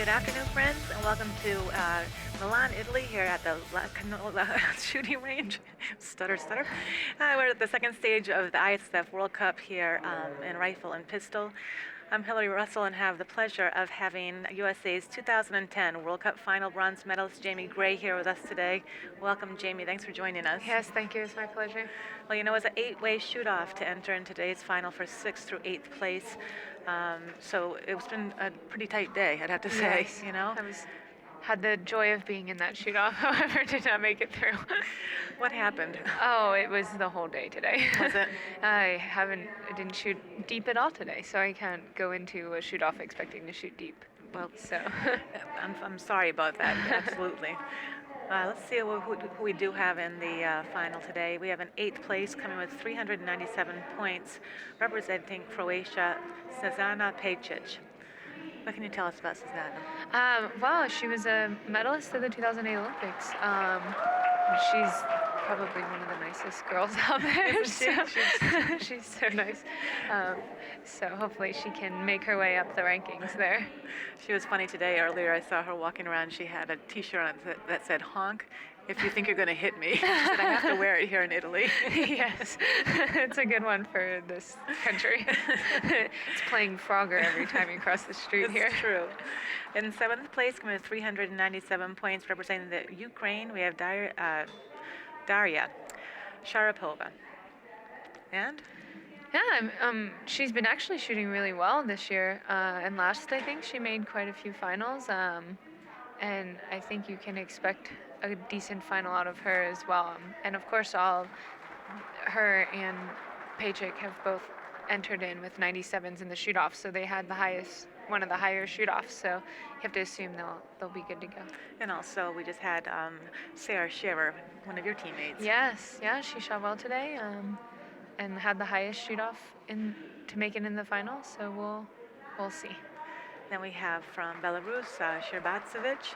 Good afternoon, friends, and welcome to Milan, Italy, here at the La Canola shooting range. Stutter, stutter. We're at the second stage of the ISF World Cup here in rifle and pistol. I'm Hillary Russell and have the pleasure of having USA's 2010 World Cup final bronze medalist Jamie Gray here with us today. Welcome, Jamie. Thanks for joining us. Yes, thank you. It's my pleasure. Well, it's an 8-way shoot-off to enter in today's final for 6th through 8th place. So it's been a pretty tight day, I'd have to say. Yes, had the joy of being in that shoot-off, however, did not make it through. What happened? Oh, it was the whole day today. Was it? I didn't shoot deep at all today, so I can't go into a shoot-off expecting to shoot deep. Well, So, I'm sorry about that, absolutely. Let's see who we do have in the final today. We have an 8th place coming with 397 points, representing Croatia, Snježana Pejic. What can you tell us about Snježana? well, she was a medalist at the 2008 Olympics. She's probably one of the nicest girls out there. Isn't she? She's so nice. So hopefully she can make her way up the rankings there. She was funny today. Earlier, I saw her walking around. She had a T-shirt on that said "Honk if you think you're going to hit me." She said, "I have to wear it here in Italy." Yes, it's a good one for this country. It's playing Frogger every time you cross the street here. It's true. In 7th place, coming with 397 points, representing the Ukraine, we have Daria Sharapova. And Yeah, she's been actually shooting really well this year. And last, I think she made quite a few finals. And I think you can expect a decent final out of her as well. And of course, her and Pejic have both entered in with 97s in the shoot-off, so they had one of the higher shoot-offs. So you have to assume they'll be good to go. and also we just had Sarah Scherer, one of your teammates. Yes, yeah, she shot well today, and had the highest shoot-off to make it in the final. So we'll see. Then we have from Belarus, Sherbatsevic.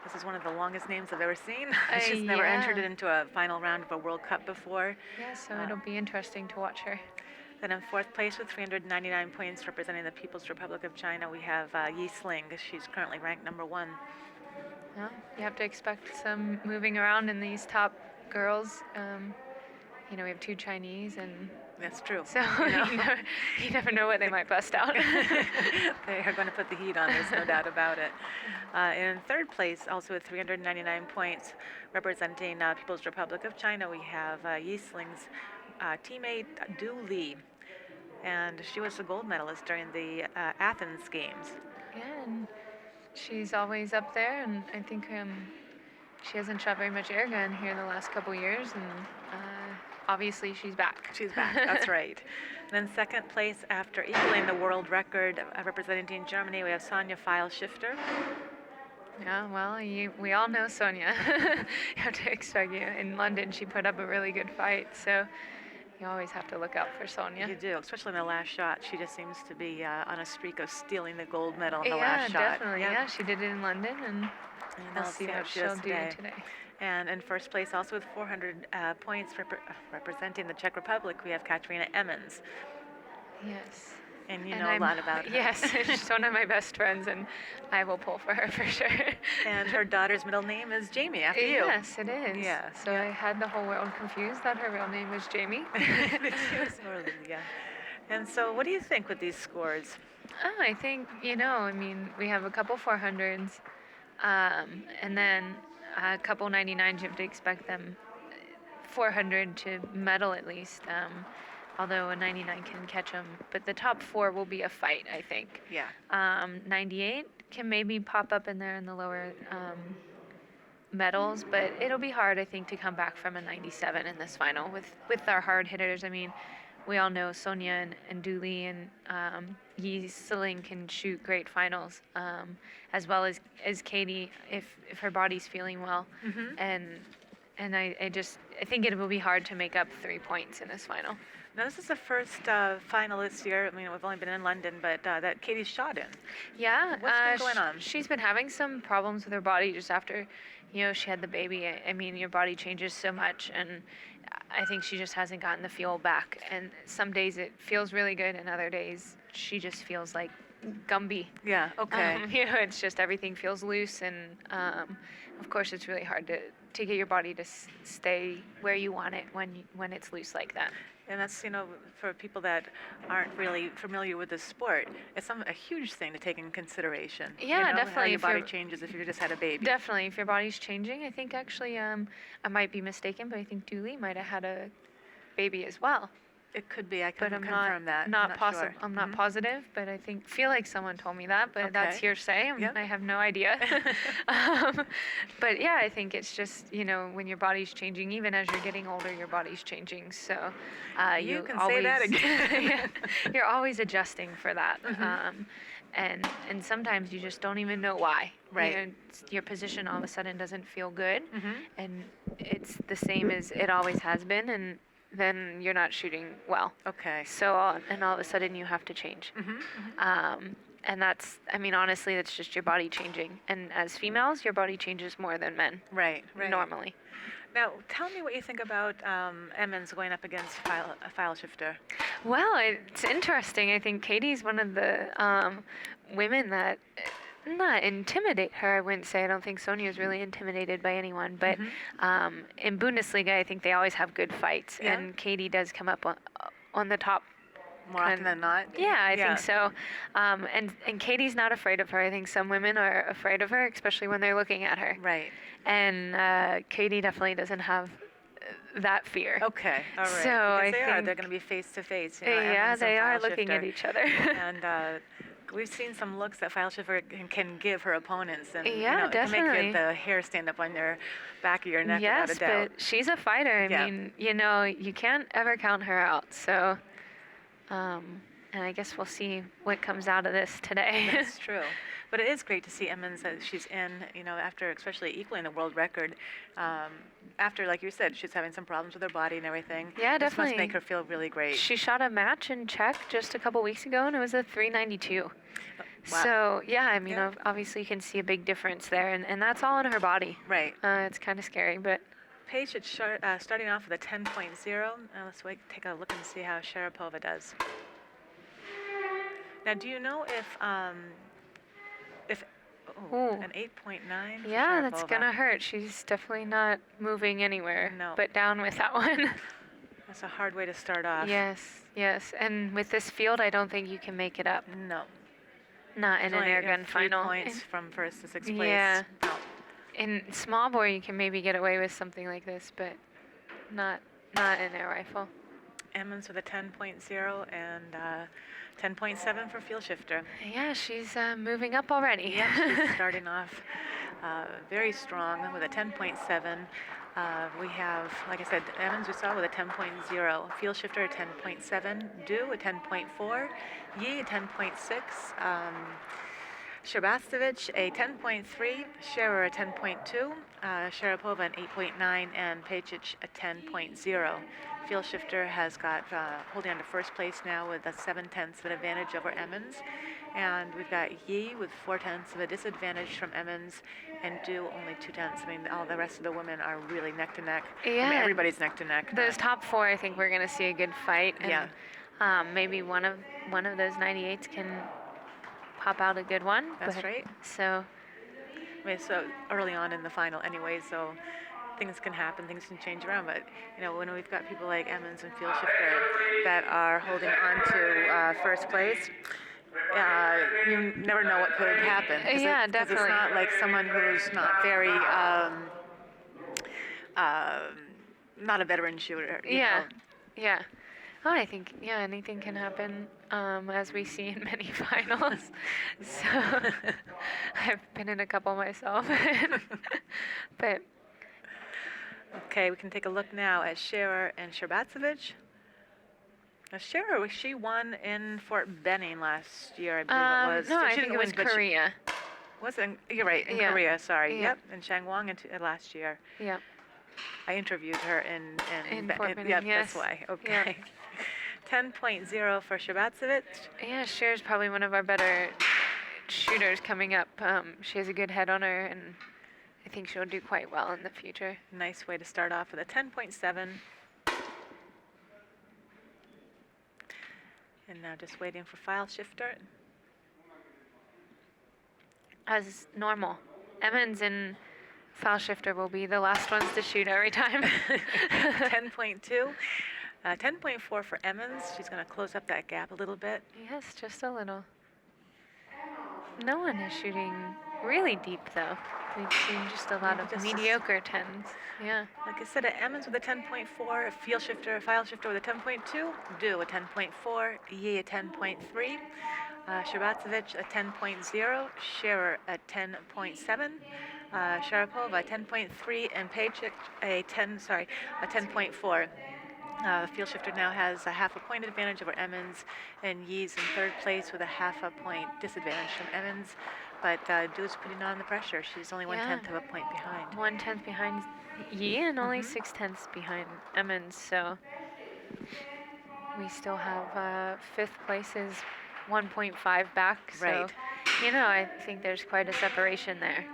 This is one of the longest names I've ever seen. She's never Yeah. entered into a final round of a World Cup before. Yeah, so it'll be interesting to watch her. Then in 4th place with 399 points, representing the People's Republic of China, we have Yi Sling. She's currently ranked number 1. Yeah, you have to expect some moving around in these top girls. We have 2 Chinese, and That's true. so you never know what they might bust out. They are going to put the heat on, there's no doubt about it. In 3rd place, also with 399 points, representing People's Republic of China, we have Yi Sling's teammate Du Li. And she was a gold medalist during the Athens Games. Yeah, and she's always up there, and I think she hasn't shot very much air gun here the last couple years, and obviously she's back. She's back, that's right. Then 2nd place, after equaling the world record representing Germany, we have Sonja Feil-Schifter. Yeah, well, we all know Sonia. You have to expect in London, she put up a really good fight, so you always have to look out for Sonia. You do, especially in the last shot. She just seems to be on a streak of stealing the gold medal in the last shot. Definitely. Yeah, she did it in London, and we'll see what she'll do today. And in 1st place, also with 400 points, representing the Czech Republic, we have Katarina Emmons. Yes. And you know a lot about her. Yes, she's one of my best friends, and I will pull for her for sure. And her daughter's middle name is Jamie, after you. Yes, it is. Yeah. So I had the whole world confused that her real name was Jamie. Yeah. And so what do you think with these scores? I think, we have a couple 400s, and then a couple 99s. You have to expect them 400 to medal at least. Although a 99 can catch them. But the top 4 will be a fight, I think. Yeah. 98 can maybe pop up in there in the lower medals, but it'll be hard, I think, to come back from a 97 in this final with our hard hitters. I mean, we all know Sonia and Du Li and Yi Sling can shoot great finals, as well as Katie if her body's feeling well. Mm-hmm. And I think it will be hard to make up 3 points in this final. Now, this is the first final this year. I mean, we've only been in London, but that Katie's shot in. Yeah. What's been going on? She's been having some problems with her body just after, she had the baby. I mean, your body changes so much, and I think she just hasn't gotten the feel back. And some days it feels really good, and other days she just feels like Gumby. Yeah. Okay. It's just everything feels loose, and of course, it's really hard to get your body to stay where you want it when it's loose like that. And that's, for people that aren't really familiar with the sport, it's a huge thing to take in consideration. Yeah, How definitely. your If body you're- changes if you just had a baby. Definitely, if your body's changing, I think actually, I might be mistaken, but I think Dooley might have had a baby as well. It could be. I But couldn't I'm confirm that. not Sure. I'm not Mhm. positive, but I feel like someone told me that, but that's Okay. hearsay. Yep. I have no idea. um, but yeah, I think it's just when your body's changing, even as you're getting older, your body's changing. So You you can always, say that again. Yeah, you're always adjusting for that. Mhm. And sometimes you just don't even know why. Right. Your position all of a sudden doesn't feel good, Mhm. and it's the same as it always has been, and then you're not shooting well. Okay. So, and all of a sudden you have to change. Mhm. Mhm. And honestly, that's just your body changing. And as females, your body changes more than men Right. Right. normally. Now, tell me what you think about Emmons going up against File Shifter. Well, it's interesting. I think Katie's one of the women that not intimidate her. I wouldn't say. I don't think Sonia is really intimidated by anyone. But in Bundesliga, I think they always have good fights, Yeah. and Katie does come up on the top. More often than not. Yeah, I think so. And Katie's not afraid of her. I think some women are afraid of her, especially when they're looking at her. Right. And Katie definitely doesn't have that fear. Okay. All right. So because I they are. think- They're going to be face to face. Yeah, Emmons they and are File looking at Shifter. each other. And we've seen some looks that File Shifter can give her opponents, and Yeah, it can make definitely. the hair stand up on your back of your neck Yes, without a doubt. but she's a fighter. I Yeah. mean, you can't ever count her out. So, and I guess we'll see what comes out of this today. That's true. But it is great to see Emmons that she's in, after especially equaling the world record. After, like you said, she's having some problems with her body and everything. Yeah, This must definitely. make her feel really great. She shot a match in Czech just a couple weeks ago, and it was a 392. Wow. So, yeah, I mean, Yeah. obviously you can see a big difference there, and that's all in her body. Right. It's kind of scary, but Paige, it's starting off with a 10.0. Let's take a look and see how Sharapova does. Now, do you know if Ooh. an 8.9? for yeah, that's Sharapova. gonna hurt. She's definitely not moving anywhere. No. But down with that one. That's a hard way to start off. Yes. And with this field, I don't think you can make it up. No. Not in It's an only, air gun 3 final. points from first to sixth place. Yeah. No. In small bore, you can maybe get away with something like this, but not in air rifle. Emmons with a 10.0 and 10.7 for Field Shifter. Yeah, she's moving up already. Yeah, she's starting off very strong with a 10.7. We have, like I said, Emmons we saw with a 10.0, Field Shifter a 10.7, Du a 10.4, Yi a 10.6, Shabastovich a 10.3, Scherer a 10.2, Sharapova an 8.9, and Pejic a 10.0. Field Shifter has got holding on to first place now with a 7/10 of an advantage over Emmons. And we've got Yi with 4/10 of a disadvantage from Emmons, and Du only 2/10. I mean, all the rest of the women are really neck to neck. I mean, Yeah. everybody's neck to neck. Those top four, I think we're gonna see a good fight. And, Yeah. maybe one of those 98s can pop out a good one. That's but- right. So I mean, so early on in the final anyway, so things can happen, things can change around. But, when we've got people like Emmons and Field Shifter that are holding on to first place, you never know what could happen. Yeah, Because definitely. it's not like someone who's not very, not a veteran shooter. you yeah, know. yeah. Oh, I think anything can happen, as we see in many finals. So I've been in a couple myself, but Okay, we can take a look now at Scherer and Sherbatsevich. Now, Scherer, she won in Fort Benning last year, I believe it was. no, So I she think didn't it was win, but she- Korea. Was it? You're right, in Yeah. Korea, sorry. Yeah. Yep, in Changwon last year. Yeah. I interviewed her in Fort Benning, yep, yes. that's why. Yeah. Okay. 10.0 for Sherbatsevich. Yeah, Cher's probably one of our better shooters coming up. She has a good head on her, and I think she'll do quite well in the future. Nice way to start off with a 10.7. And now just waiting for File Shifter. as normal. Emmons and foul shifter will be the last ones to shoot every time. 10.2. 10.4 for Emmons. She's going to close up that gap a little bit. Yes, just a little. No one is shooting really deep, though. We've seen just a lot of Just mediocre 10s. Yeah. Like I said, Emmons with a 10.4, field shifter, file shifter with a 10.2, Du a 10.4, Yi a 10.3, Sharatsevich a 10.0, Scherer a 10.7, Sharapova a 10.3, and Pajic a 10.4. Field shifter now has a half a point advantage over Emmons, and Yi's in third place with a half a point disadvantage from Emmons. But Du's putting on the pressure. She's only 1/10 of a point behind. 1/10 behind Yi and only 6/10 behind Emmons. So we still have fifth place is 1.5 back. So, Right. I think there's quite a separation there.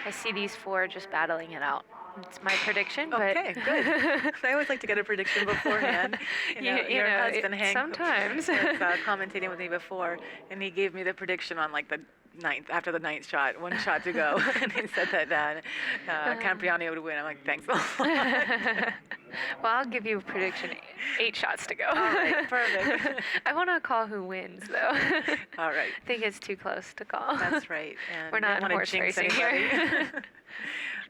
I see these four just battling it out. It's my prediction, but Okay, good. I always like to get a prediction beforehand. Your husband Hank sometimes was commentating with me before, and he gave me the prediction on like the after the ninth shot, one shot to go, and he said that Campriani would win. I'm like, thanks a lot. Well, I'll give you a prediction. 8 shots to go. All right, perfect. I want to call who wins, though. All right. I think it's too close to call. That's right. And We're not don't in wanna horse jinx racing anybody. here.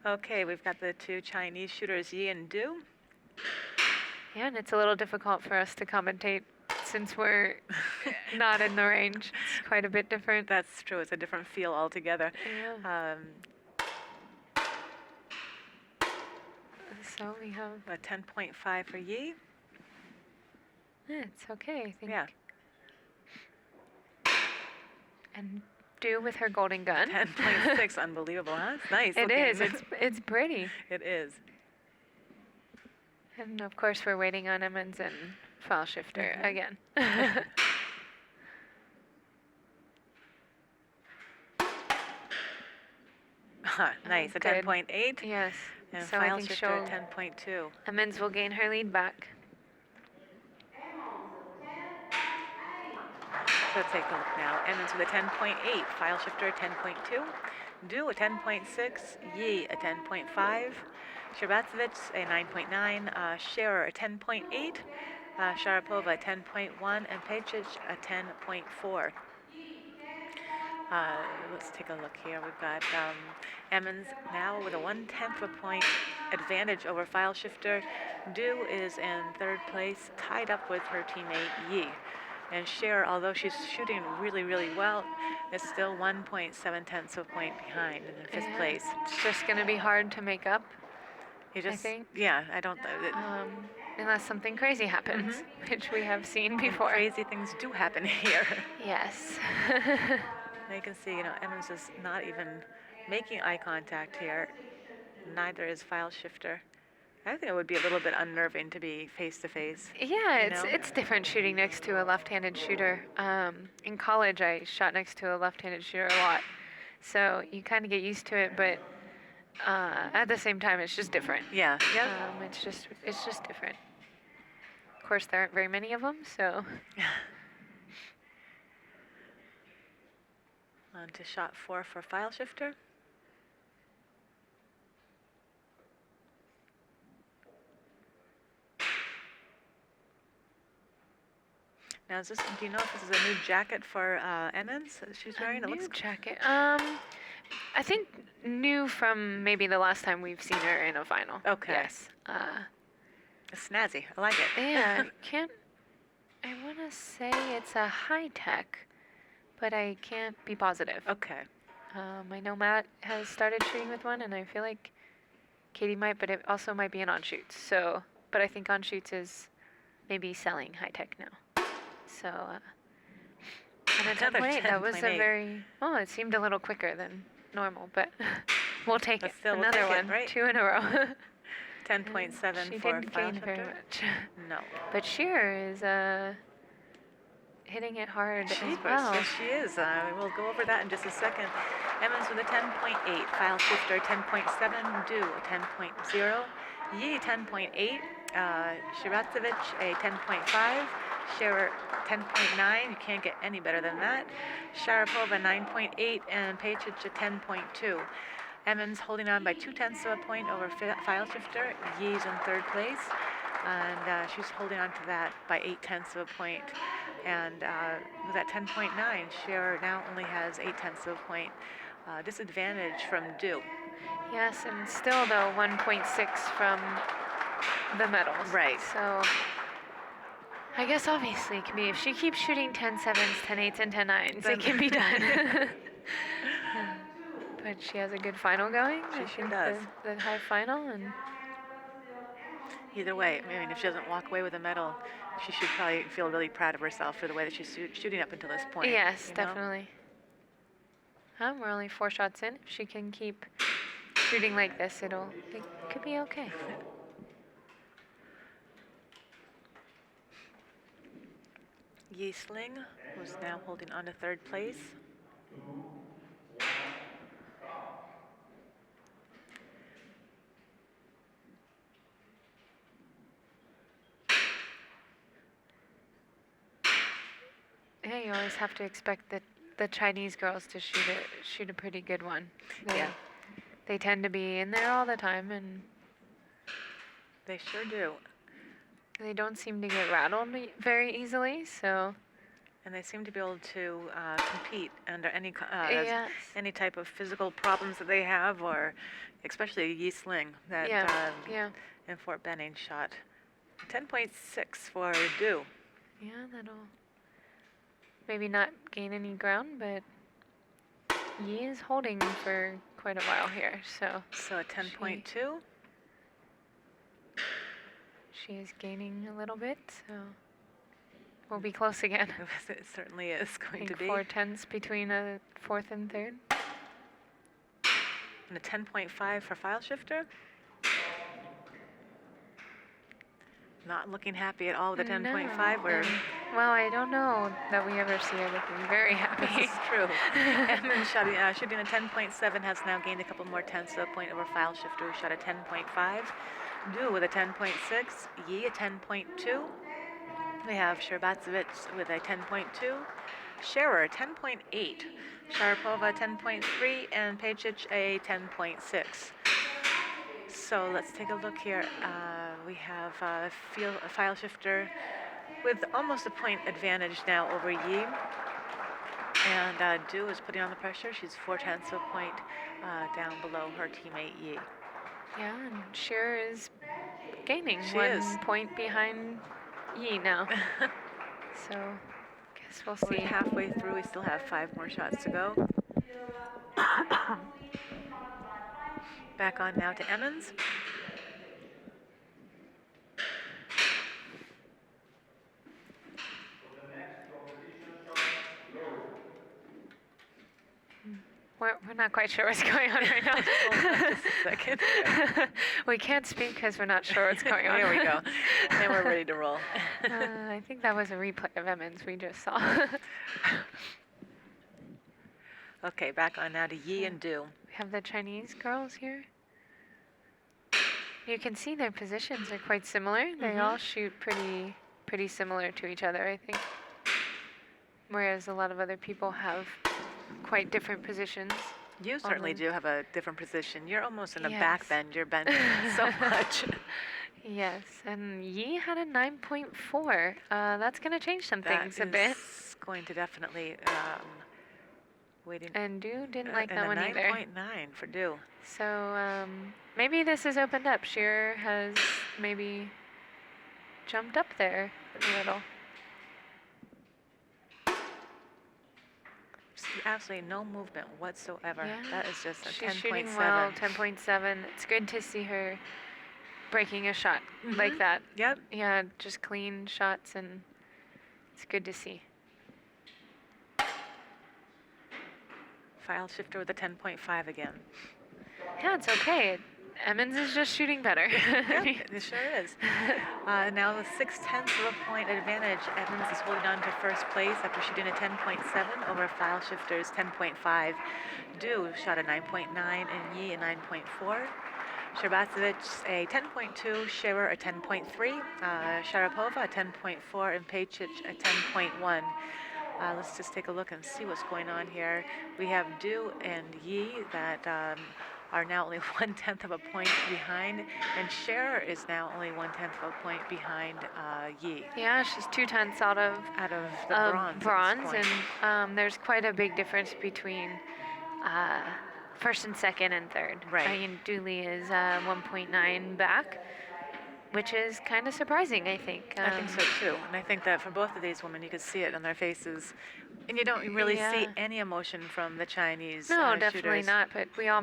Okay, we've got the two Chinese shooters, Yi and Du. Yeah, and it's a little difficult for us to commentate since we're not in the range. It's quite a bit different. That's true. It's a different feel altogether. Yeah. So we have. A 10.5 for Yi. It's okay, I think. Yeah. And Du with her golden gun. 10.6, unbelievable, huh? It's nice. It looking. is. It's pretty. It is. And of course, we're waiting on Emmons and file shifter again. Nice. A Good. 10.8. Yes. And So I file think shifter she'll. 10.2. Emmons will gain her lead back. So let's take a look now. Emmons with a 10.8. File shifter 10.2. Du a 10.6. Yi a 10.5. Sharatsevich a 9.9. Scherer a 10.8. Sharapova a 10.1. And Pajic a 10.4. Let's take a look here. We've got Emmons now with a 1/10 of a point advantage over file shifter. Du is in third place, tied up with her teammate Yi. And Scherer, although she's shooting really, really well, is still 1.7 of a point behind and in fifth place. It's just going to be hard to make up, You just, think. yeah, I don't. unless something crazy happens, which we have seen before. Crazy things do happen here. Yes. Now you can see, Emmons is not even making eye contact here. Neither is file shifter. I think it would be a little bit unnerving to be face to face. Yeah, it's different shooting next to a left-handed shooter. In college, I shot next to a left-handed shooter a lot, so you kind of get used to it. But at the same time, it's just different. Yeah. Yep. It's just different. Of course, there aren't very many of them, so. On to shot 4 for file shifter. Now, do you know if this is a new jacket for Emmons that she's wearing? A It new looks jacket. I think new from maybe the last time we've seen her in a final. Okay. Yes. snazzy. I like it. Yeah, I want to say it's a high tech, but I can't be positive. Okay. I know Matt has started shooting with one, and I feel like Katie might, but it also might be an on shoots. So, but I think on shoots is maybe selling high tech now. So, and a Another 10.8. That was a 10.8. very it seemed a little quicker than normal, but we'll take But it. still, we'll Another take it, one, right? 2 in a row. 10.7 She for didn't file gain very shifter. much. No. But Shearer is hitting it hard as Jeepers, well. yes, she is. We'll go over that in just a second. Emmons with a 10.8, file shifter 10.7, Du a 10.0, Yi 10.8, Shiratsevich a 10.5, Scherer 10.9. You can't get any better than that. Sharapova 9.8 and Pajic a 10.2. Emmons holding on by 0.2 of a point over File Shifter. Yi's in third place, and she's holding on to that by 0.8 of a point. And with that 10.9, Scherer now only has 0.8 of a point disadvantage from Du. Yes, and still though 1.6 from the medals. Right. So I guess obviously it can be, if she keeps shooting 10.7s, 10.8s, and 10.9s, it can be done. But she has a good final going. She sure does. The high final, and either way, I mean, if she doesn't walk away with a medal, she should probably feel really proud of herself for the way that she's shooting up until this point. yes, definitely. We're only 4 shots in. If she can keep shooting like this, it could be okay. Yi Sling, who's now holding on to third place. Yeah, you always have to expect the Chinese girls to shoot a pretty good one. They tend to be in there all the time, and they sure do. They don't seem to get rattled very easily, so. And they seem to be able to compete under any yes. any type of physical problems that they have, or especially Yi Sling that in Fort Benning shot 10.6 for Du. Yeah, that'll maybe not gain any ground, but Yi is holding for quite a while here, so. So a 10.2. She is gaining a little bit, so we'll be close again. It certainly is going to be. 4 tenths between a fourth and third. And a 10.5 for File Shifter. Not looking happy at all with a 10.5. Well, I don't know that we ever see her looking very happy. This is true. Emmons shooting a 10.7 has now gained a couple more tenths of a point over File Shifter, who shot a 10.5. Du with a 10.6, Yi a 10.2. We have Sherbatsevich with a 10.2, Scherer 10.8, Sharapova 10.3, and Pajic a 10.6. So let's take a look here. We have a File Shifter with almost a point advantage now over Yi. And Du is putting on the pressure. She's 0.4 of a point down below her teammate Yi. Yeah, and Scherer is gaining She 1 is. point behind Yi now. So, guess we'll see. We're halfway through. We still have 5 more shots to go. Back on now to Emmons. We're not quite sure what's going on right now. Just a second. We can't speak because we're not sure what's going on. There we go. And we're ready to roll. I think that was a replay of Emmons we just saw. Okay, back on now to Yi and Du. We have the Chinese girls here. You can see their positions are quite similar. They all shoot pretty similar to each other, I think. Whereas a lot of other people have quite different positions. You certainly do have a different position. You're almost in a Yes. back bend. You're bending so much. Yes, and Yi had a 9.4. That's going to change some things a bit. That is going to definitely waiting. And Du didn't like and that a one either. 9.9 for Du. So maybe this has opened up. Scherer has maybe jumped up there a little. Absolutely no movement whatsoever. Yeah. That is just a 10.7. She's shooting well, 10.7. It's good to see her breaking a shot like that. Yep. Yeah, just clean shots, and it's good to see. File Shifter with a 10.5 again. Yeah, it's okay. Emmons is just shooting better. Yep, it sure is. Now with 0.6 of a point advantage, Emmons is holding on to first place after shooting a 10.7 over File Shifter's 10.5. Du shot a 9.9 and Yi a 9.4. Sherbatsevich a 10.2, Scherer a 10.3, Sharapova a 10.4, and Pajic a 10.1. Let's just take a look and see what's going on here. We have Du and Yi that are now only 1/10 of a point behind, and Scherer is now only 1/10 of a point behind Yi. Yeah, she's 2/10 out of the bronze. bronze, and there's quite a big difference between first and second and third. Right. I mean, Dooley is 1.9 back, which is kind of surprising, I think. I think so too, and I think that for both of these women, you could see it on their faces, and you don't really see Yeah. any emotion from the Chinese No, definitely shooters. not. But we all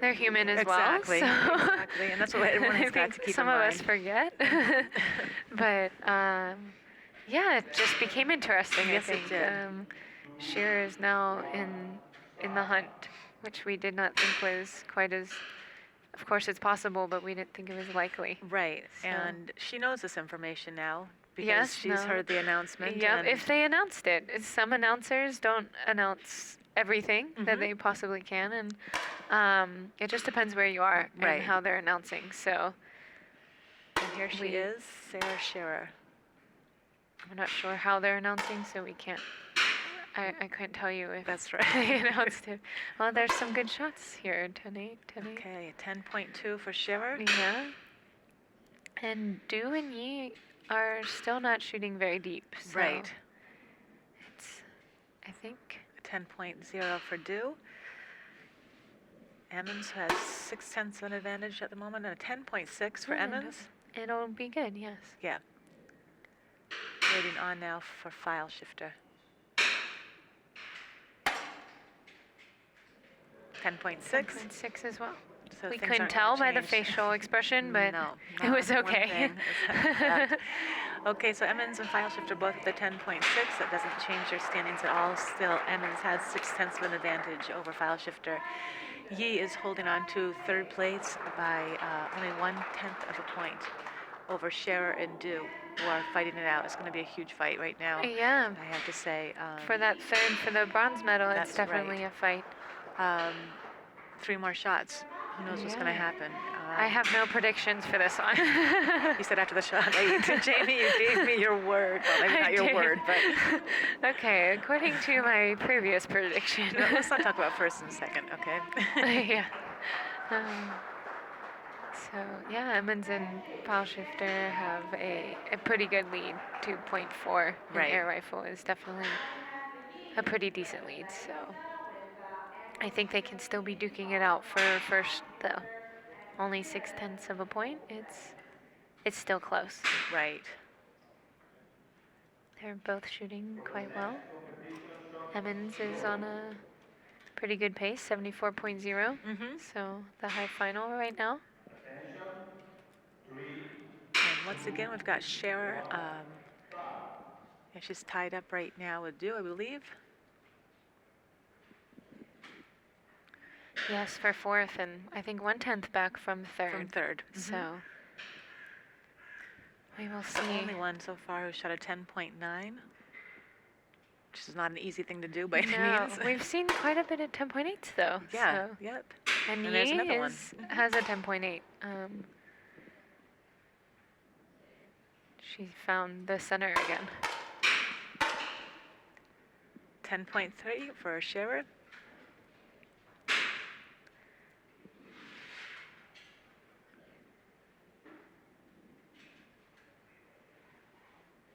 they're human as Exactly, well. So exactly, and that's what everyone I has got think to keep some in of mind. us forget. But yeah, it just became interesting. Yes, I it think. did. Shearer is now in the hunt, which we did not think was quite as. Of course, it's possible, but we didn't think it was likely. Right, So- and she knows this information now because Yes, she's no. heard the announcement. Yeah, and if they announced it. Some announcers don't announce everything that Mhm. they possibly can, and it just depends where you are Right. and how they're announcing. So and here she we- is, Sarah Scherer. I'm not sure how they're announcing, so we can't. I couldn't tell you if That's right. they announced it. Well, there's some good shots here. 10-8, 10-8. Okay, 10.2 for Scherer. Yeah. And Du and Yi are still not shooting very deep. So Right. It's, I think. 10.0 for Du. Emmons has 0.6 of an advantage at the moment, and a 10.6 for Yeah, Emmons. It'll be good, yes. Yeah. Waiting on now for File Shifter. 10.6. 6 as well. So We things couldn't aren't tell gonna by the change. facial expression, but No, it was not one okay. thing is that. Okay, so Emmons and File Shifter both at the 10.6. That doesn't change their standings at all. Still, Emmons has 0.6 of an advantage over File Shifter. Yi is holding on to third place by only 1/10 of a point over Scherer and Du, who are fighting it out. It's going to be a huge fight right now, Yeah, I have to say. for that third, for the bronze medal, That's it's definitely right. a fight. 3 more shots. Who knows what's going to Yeah. happen? I have no predictions for this one. You said after the shot, Jamie, you gave me your word. Well, maybe I not your did. word, but Okay, according to my previous prediction. no, let's not talk about first and second, okay? Yeah. So yeah, Emmons and File Shifter have a pretty good lead. 2.4 in Right. air rifle is definitely a pretty decent lead. So I think they can still be duking it out for first though. Only 0.6 of a point. It's still close. Right. They're both shooting quite well. Emmons is on a pretty good pace, 74.0. Mm-hmm. So the high final right now. And once again, we've got Scherer. And she's tied up right now with Du, I believe. Yes, for fourth, and I think 1/10 back from third. From third. Mhm. So we will The see. only one so far who shot a 10.9, which is not an easy thing to do by any No, means. we've seen quite a bit of 10.8s though. Yeah, So. yep. And And there's Yi another one. has a 10.8. She found the center again. 10.3 for Scherer.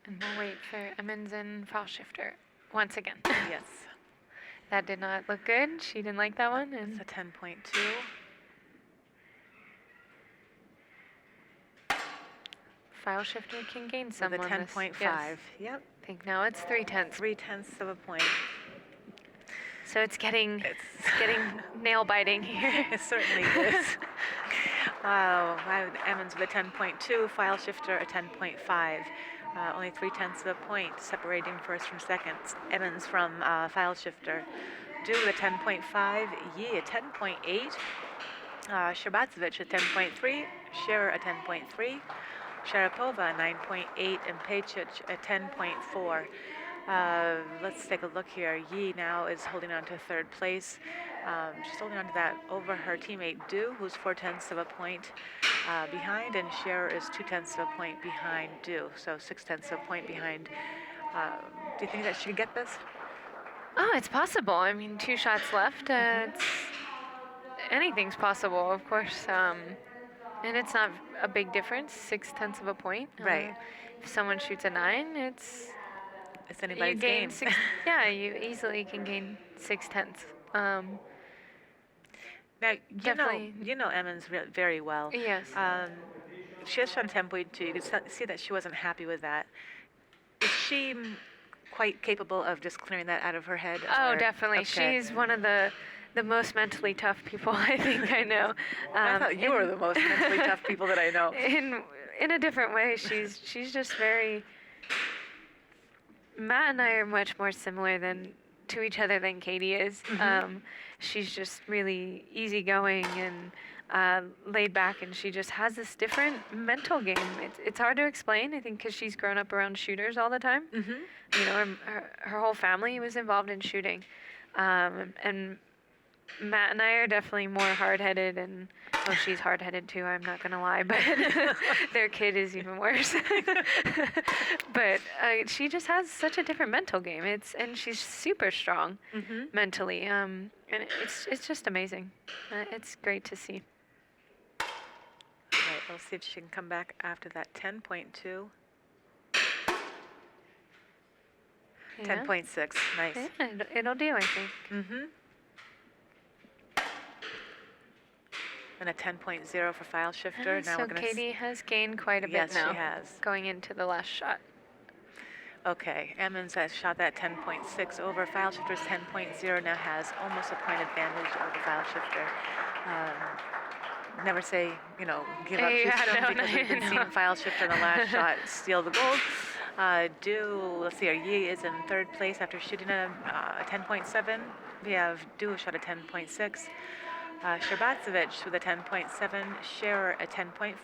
And we'll wait for Emmons and File Shifter once again. Yes. That did not look good. She didn't like that one. It's And a 10.2. File Shifter can gain some With a on this. 10.5. Yes. Yep. I think now it's 0.3. 0.3 of a point. So it's getting It's nail biting here. It certainly is. Wow. Emmons with a 10.2, File Shifter a 10.5. Only 0.3 of a point separating first from second. Emmons from File Shifter. Du a 10.5, Yi a 10.8, Sherbatsevich a 10.3, Scherer a 10.3, Sharapova a 9.8, and Pajic a 10.4. Let's take a look here. Yi now is holding on to third place. She's holding on to that over her teammate Du, who's 4/10 of a point behind, and Scherer is 2/10 of a point behind Du, so 6/10 of a point behind. Do you think that she could get this? Oh, it's possible. I mean, 2 shots left. Anything's possible, of course. And it's not a big difference, 6/10 of a point. Right. If someone shoots a 9, it's anybody's you gain game. 6. Yeah, you easily can gain 6/10. Now, Definitely. you know Emmons very well. Yes. She has shot a 10.2. You could see that she wasn't happy with that. Is she quite capable of just clearing that out of her head? Oh, or- definitely. okay. She's one of the most mentally tough people I think I know. I thought you were the most mentally tough people that I know. In a different way, she's just very. Matt and I are much more similar to each other than Katie is. She's just really easygoing and laid back, and she just has this different mental game. It's hard to explain, I think, because she's grown up around shooters all the time. You know, her whole family was involved in shooting, and Matt and I are definitely more hard-headed, and well, she's hard-headed too. I'm not gonna lie, but their kid is even worse. But she just has such a different mental game. And she's super strong mentally. And it's just amazing. It's great to see. All right, let's see if she can come back after that 10.2. Yeah. 10.6, nice. Yeah, it'll do, I think. And a 10.0 for file shifter. Now So we're gonna Katie has gained quite a bit Yes, now. she has. Going into the last shot. Okay, Emmons has shot that 10.6 over. File shifter's 10.0 now has almost a point advantage over file shifter. Never say, give up too Yeah, soon no, because we've been no. seeing file shifter in the last shot steal the gold. Let's see, Yi is in third place after shooting a 10.7. We have Du shot a 10.6. Sherbatsevich with a 10.7, Scherer a 10.4,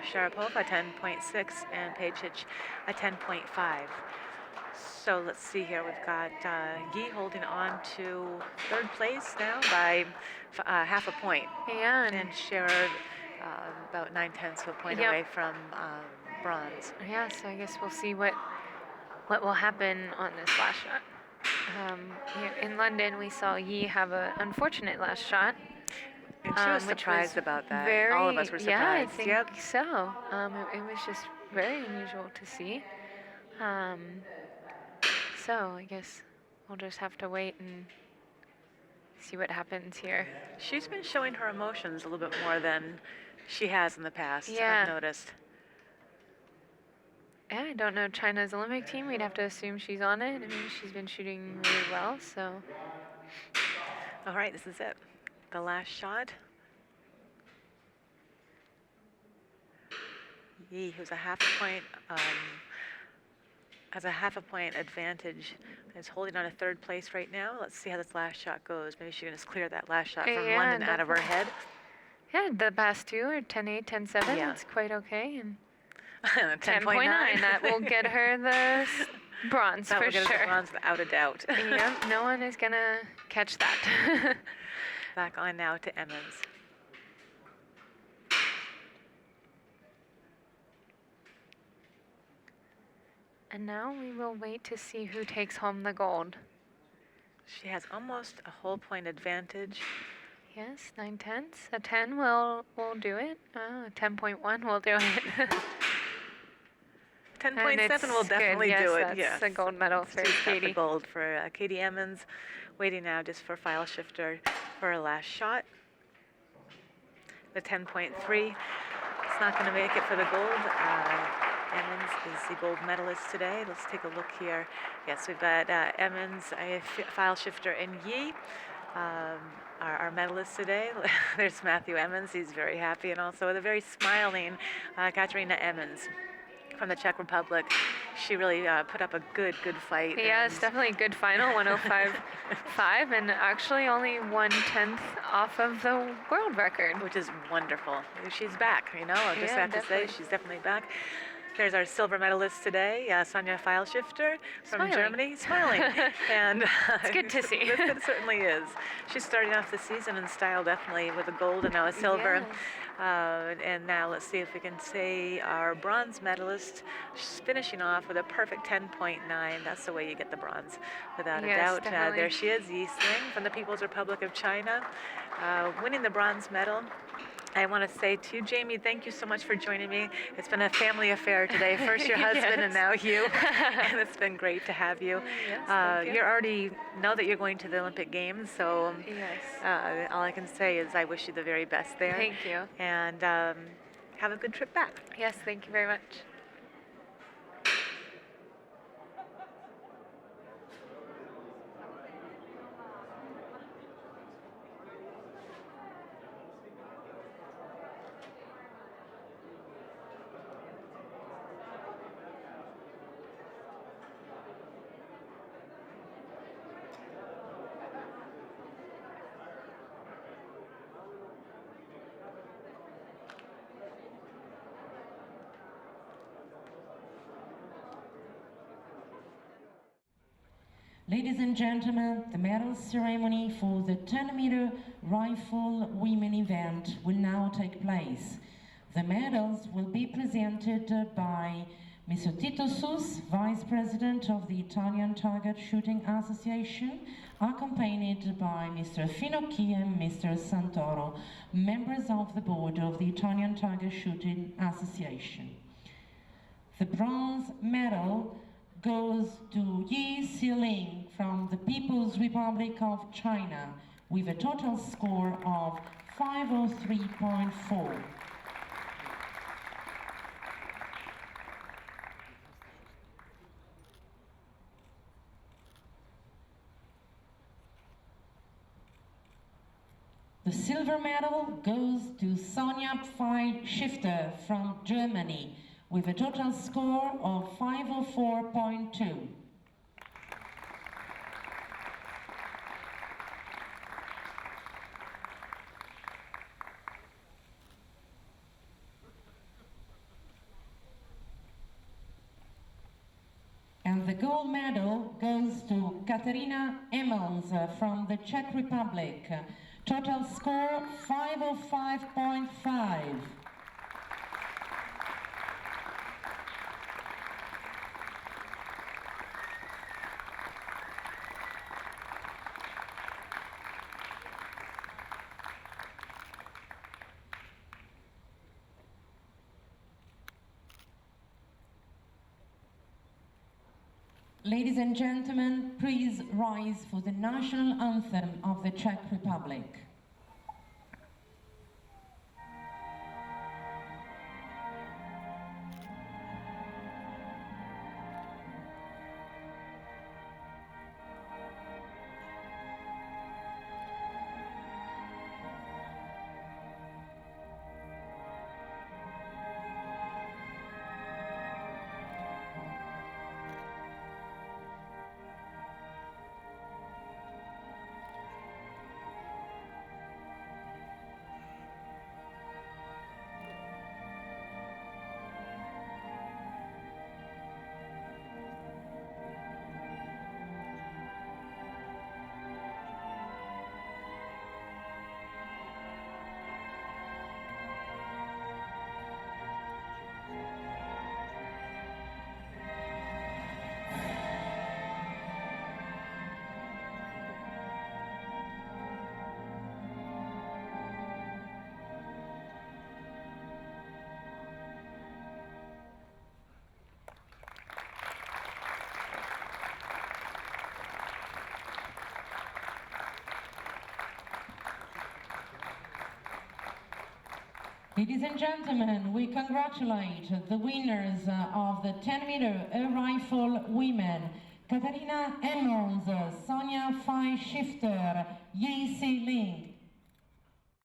Sharapova a 10.6, and Pejic a 10.5. So let's see here. We've got Yi holding on to third place now by half a point, Yeah, and Scherer about 9/10 of a point Yep. away from bronze. yeah. So I guess we'll see what will happen on this last shot. Here in London, we saw Yi have an unfortunate last shot. And she was which surprised about that. Very, All of us were Yeah, I surprised. think Yep. so. It was just very unusual to see. So I guess we'll just have to wait and see what happens here. She's been showing her emotions a little bit more than she has in the past, Yeah. I've noticed. Yeah, I don't know China's Olympic team. We'd have to assume she's on it. I mean, she's been shooting really well, so. All right, this is it. The last shot. Yi, who's a half a point, has a half a point advantage, is holding on to third place right now. Let's see how this last shot goes. Maybe she can just clear that last shot from Yeah, London out of her head. Yeah, the past two are 10.8, 10.7. Yeah. That's quite okay. And 10.9. That will get her the bronze That for will get us the sure. bronze without a doubt. Yep, no one is gonna catch that. Back on now to Emmons. And now we will wait to see who takes home the gold. She has almost a whole point advantage. Yes, 9/10. A 10 will do it. Oh, 10.1 will do it. 10.7 will definitely good. do it. That's Yes, the gold medal for She's got the Katie. gold for Katie Emmons. Waiting now just for file shifter for her last shot. The 10.3. It's not going to make it for the gold. Emmons is the gold medalist today. Let's take a look here. Yes, we've got Emmons, file shifter, and Yi. Our medalists today. There's Matthew Emmons. He's very happy, and also the very smiling Katerina Emmons from the Czech Republic. She really put up a good fight. Yeah, it's definitely a good final, 105.5, and actually only 1/10 off of the world record. Which is wonderful. She's back, I just Yeah, have to say definitely. she's definitely back. There's our silver medalist today, Sonja Feilschifter from Smiling. Germany, smiling. And It's good to see. It certainly is. She's starting off the season in style, definitely, with a gold and now a silver. Yes. And now let's see if we can say our bronze medalist. She's finishing off with a perfect 10.9. That's the way you get the bronze, without a Yes, doubt. definitely. There she is, Yi Sling from the People's Republic of China, winning the bronze medal. I want to say to you, Jamie, thank you so much for joining me. It's been a family affair today. First your husband and Yes. now you. And it's been great to have you. Yes, thank you. You're already know that you're going to the Olympic Games, so Yes. all I can say is I wish you the very best there. Thank you. And have a good trip back. Yes, thank you very much. Ladies and gentlemen, the medal ceremony for the 10-meter rifle women event will now take place. The medals will be presented by Mr. Tito Sus, Vice President of the Italian Target Shooting Association, accompanied by Mr. Finocchi and Mr. Santoro, members of the board of the Italian Target Shooting Association. The bronze medal goes to Yi Siling from the People's Republic of China with a total score of 503.4. The silver medal goes to Sonja Feilschifter from Germany with a total score of 504.2. And the gold medal goes to Katerina Emmons from the Czech Republic. Total score 505.5. Ladies and gentlemen, please rise for the national anthem of the Czech Republic. Ladies and gentlemen, we congratulate the winners of the 10-meter air rifle women, Katerina Emmons, Sonja Feilschifter, Yi Siling,